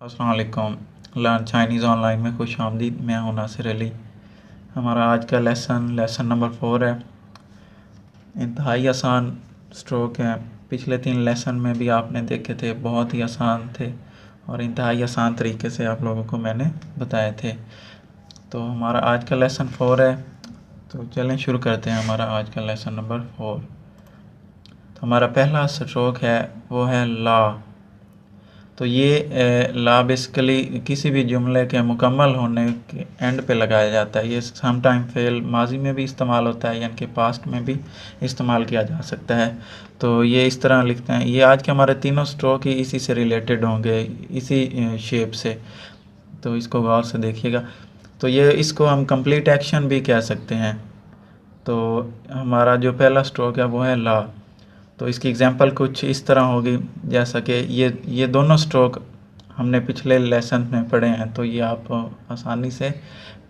अस्सलाम वालेकुम। Learn Chinese online में खुश आमदीद। मैं हूं नासिर अली। हमारा आज का लेसन नंबर 4 है। इंतहाई आसान स्ट्रोक है। पिछले 3 लेसन में भी आपने देखे थे, बहुत ही आसान थे और इंतहाई आसान तरीके से आप लोगों को मैंने बताए थे। तो हमारा आज का लेसन 4 है। तो चलें शुरू करते हैं हमारा आज का लेसन नंबर 4। तो हमारा पहला स्ट्रोक है वो है ला। तो ये ला बेसिकली किसी भी जुमले के मुकम्मल होने के एंड पे लगाया जाता है। ये सम टाइम फेल माजी में भी इस्तेमाल होता है, यानी कि पास्ट में भी इस्तेमाल किया जा सकता है। तो ये इस तरह लिखते हैं। ये आज के हमारे तीनों स्ट्रोक ही इसी से रिलेटेड होंगे, इसी शेप से। तो इसको गौर से देखिएगा। तो ये इसको हम कंप्लीट एक्शन भी कह सकते हैं। तो हमारा जो पहला स्ट्रोक है वो है ला। तो इसकी एग्जांपल कुछ इस तरह होगी, जैसा कि ये दोनों स्ट्रोक हमने पिछले लेसन में पढ़े हैं। तो ये आप आसानी से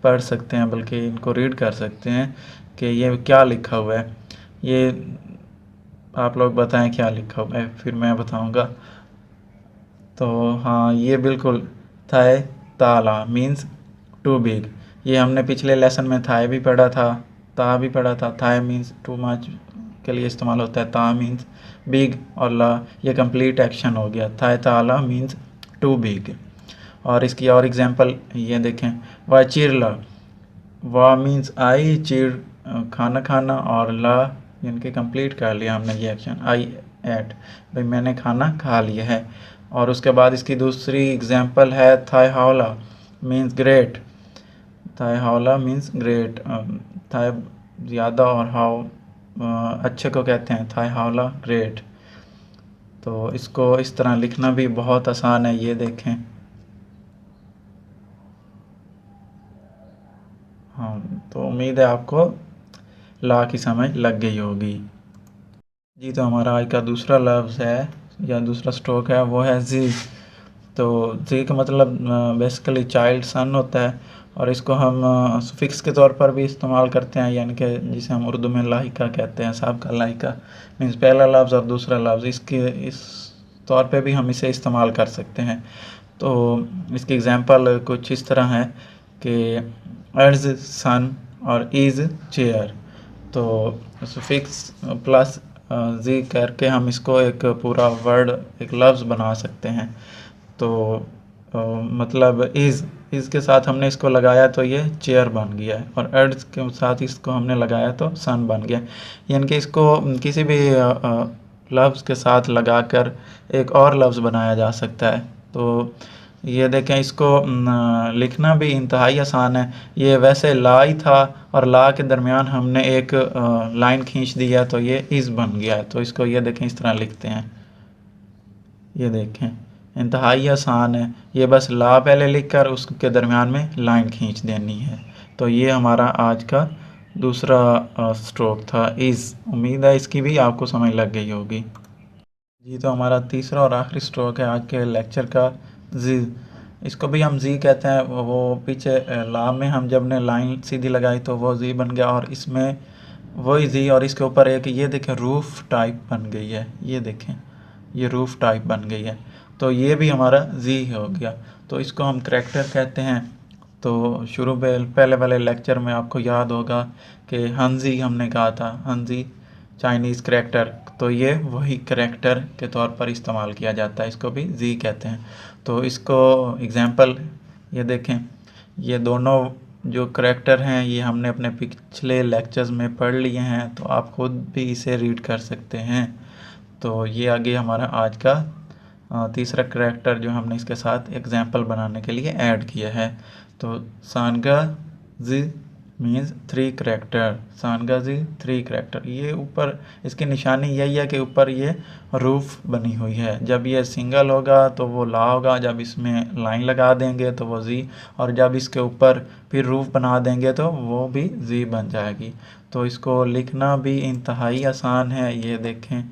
पढ़ सकते हैं, बल्कि इनको रीड कर सकते हैं कि ये क्या लिखा हुआ है। ये आप लोग बताएं क्या लिखा हुआ है, फिर मैं बताऊंगा। तो हाँ, ये बिल्कुल थाय ताला मीन्स टू बिग। ये हमने पिछले लेसन में थाय भी पढ़ा था, ता भी पढ़ा था। थाय मीन्स टू मच के लिए इस्तेमाल होता है, ता मीन्स बिग, और ला ये कंप्लीट एक्शन हो गया। थाय ताला मीन्स टू बिग। और इसकी और एग्जांपल ये देखें, वाह चिरला। वाह मीन्स आई, चिर खाना खाना, और ला यानी कि कंप्लीट कर लिया हमने ये एक्शन। आई एट, भाई मैंने खाना खा लिया है। और उसके बाद इसकी दूसरी एग्जांपल है थाई हावला मीन्स ग्रेट। थाई हावला मीन्स ग्रेट। थाई ज़्यादा और हाव अच्छे को कहते हैं। थाई हावला ग्रेट। तो इसको इस तरह लिखना भी बहुत आसान है, ये देखें। हाँ, तो उम्मीद है आपको ला की समझ लग गई होगी जी। तो हमारा आज का दूसरा लफ्ज़ है या दूसरा स्ट्रोक है वो है जी। तो जी का मतलब बेसिकली चाइल्ड सन होता है, और इसको हम सुफिक्स के तौर पर भी इस्तेमाल करते हैं, यानी कि जिसे हम उर्दू में लाहिका कहते हैं। साहब का लाहिका मीन्स पहला लफ्ज़ और दूसरा लफ्ज़, इसके इस तौर पे भी हम इसे इस्तेमाल कर सकते हैं। तो इसकी एग्जांपल कुछ इस तरह है कि अर्ज सन और इज़ चेयर। तो सुफिक्स प्लस जी करके हम इसको एक पूरा वर्ड, एक लफ्ज़ बना सकते हैं। तो मतलब इज़ के साथ हमने इसको लगाया तो ये चेयर बन गया है, और अर्ज के साथ इसको हमने लगाया तो सन बन गया। यानी कि इसको किसी भी लफ्ज़ के साथ लगाकर एक और लफ्ज़ बनाया जा सकता है। तो ये देखें, इसको लिखना भी इंतहाई आसान है। ये वैसे ला ही था, और ला के दरमियान हमने एक लाइन खींच दिया तो ये इज़ बन गया है। तो इसको ये देखें, इस तरह लिखते हैं। ये देखें, इंतहाई आसान है। ये बस ला पहले लिखकर उसके दरमियान में लाइन खींच देनी है। तो ये हमारा आज का दूसरा स्ट्रोक था इज़। उम्मीद है इसकी भी आपको समझ लग गई होगी जी। तो हमारा तीसरा और आखिरी स्ट्रोक है आज के लेक्चर का, जी। इसको भी हम जी कहते हैं। वो पीछे ला में हम जब ने लाइन सीधी लगाई तो वो जी बन गया, और इसमें वही जी, और इसके ऊपर एक ये देखें रूफ टाइप बन गई है। ये देखें, ये रूफ टाइप बन गई है। तो ये भी हमारा जी हो गया। तो इसको हम करैक्टर कहते हैं। तो शुरू में पहले वाले लेक्चर में आपको याद होगा कि हंजी हमने कहा था, हंजी चाइनीज़ करैक्टर। तो ये वही करैक्टर के तौर पर इस्तेमाल किया जाता है, इसको भी जी कहते हैं। तो इसको एग्जांपल ये देखें, ये दोनों जो करैक्टर हैं ये हमने अपने पिछले लेक्चर्स में पढ़ लिए हैं, तो आप खुद भी इसे रीड कर सकते हैं। तो ये आगे हमारा आज का तीसरा करैक्टर जो हमने इसके साथ एग्जांपल बनाने के लिए ऐड किया है। तो सांगा जी मीन्स 3 करैक्टर। सांगा जी 3 करैक्टर। ये ऊपर इसकी निशानी यही है कि ऊपर ये रूफ बनी हुई है। जब ये सिंगल होगा तो वो ला होगा, जब इसमें लाइन लगा देंगे तो वो जी, और जब इसके ऊपर फिर रूफ बना देंगे तो वो भी जी बन जाएगी। तो इसको लिखना भी इंतहाई आसान है। ये देखें,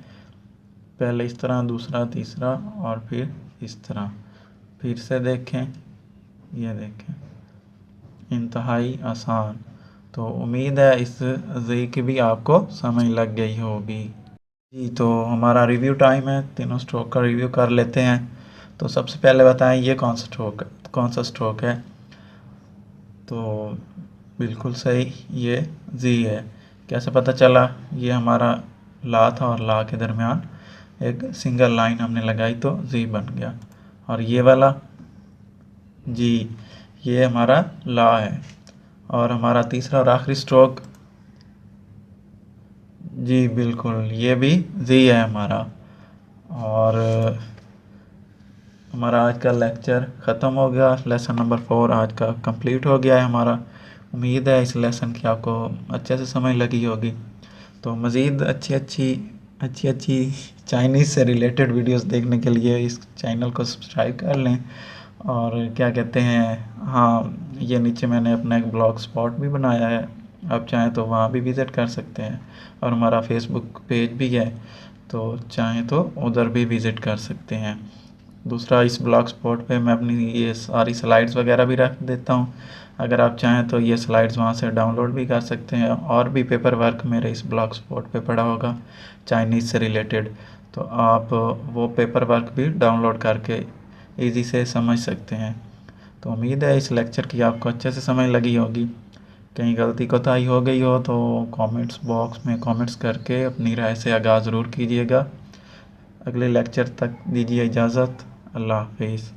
पहले इस तरह, दूसरा, तीसरा, और फिर इस तरह। फिर से देखें, ये देखें, इंतहाई आसान। तो उम्मीद है इस जी की भी आपको समझ लग गई होगी जी। तो हमारा रिव्यू टाइम है, तीनों स्ट्रोक का रिव्यू कर लेते हैं। तो सबसे पहले बताएं ये कौन सा स्ट्रोक है। तो बिल्कुल सही, ये जी है। कैसे पता चला? ये हमारा ला था और ला के दरमियान एक सिंगल लाइन हमने लगाई तो जी बन गया। और ये वाला जी, ये हमारा ला है। और हमारा तीसरा और आखिरी स्ट्रोक जी बिल्कुल, ये भी जी है हमारा। और हमारा आज का लेक्चर ख़त्म हो गया। लेसन नंबर 4 आज का कंप्लीट हो गया है हमारा। उम्मीद है इस लेसन की आपको अच्छे से समझ लगी होगी। तो मज़ीद अच्छी अच्छी चाइनीज़ से रिलेटेड वीडियोस देखने के लिए इस चैनल को सब्सक्राइब कर लें। और क्या कहते हैं, हाँ, ये नीचे मैंने अपना एक ब्लॉग स्पॉट भी बनाया है, आप चाहें तो वहाँ भी विज़िट कर सकते हैं। और हमारा फेसबुक पेज भी है, तो चाहें तो उधर भी विज़िट कर सकते हैं। दूसरा, इस ब्लॉग स्पॉट पे मैं अपनी ये सारी स्लाइड्स वगैरह भी रख देता हूँ। अगर आप चाहें तो ये स्लाइड्स वहाँ से डाउनलोड भी कर सकते हैं। और भी पेपर वर्क मेरे इस ब्लॉग स्पॉट पे पड़ा होगा चाइनीज़ से रिलेटेड, तो आप वो पेपर वर्क भी डाउनलोड करके ईज़ी से समझ सकते हैं। तो उम्मीद है इस लेक्चर की आपको अच्छे से समझ लगी होगी। कहीं गलती कोताही हो गई हो तो कमेंट्स बॉक्स में कमेंट्स करके अपनी राय से आगाह ज़रूर कीजिएगा। अगले लेक्चर तक दीजिए इजाज़त। अल्लाह हाफिज़।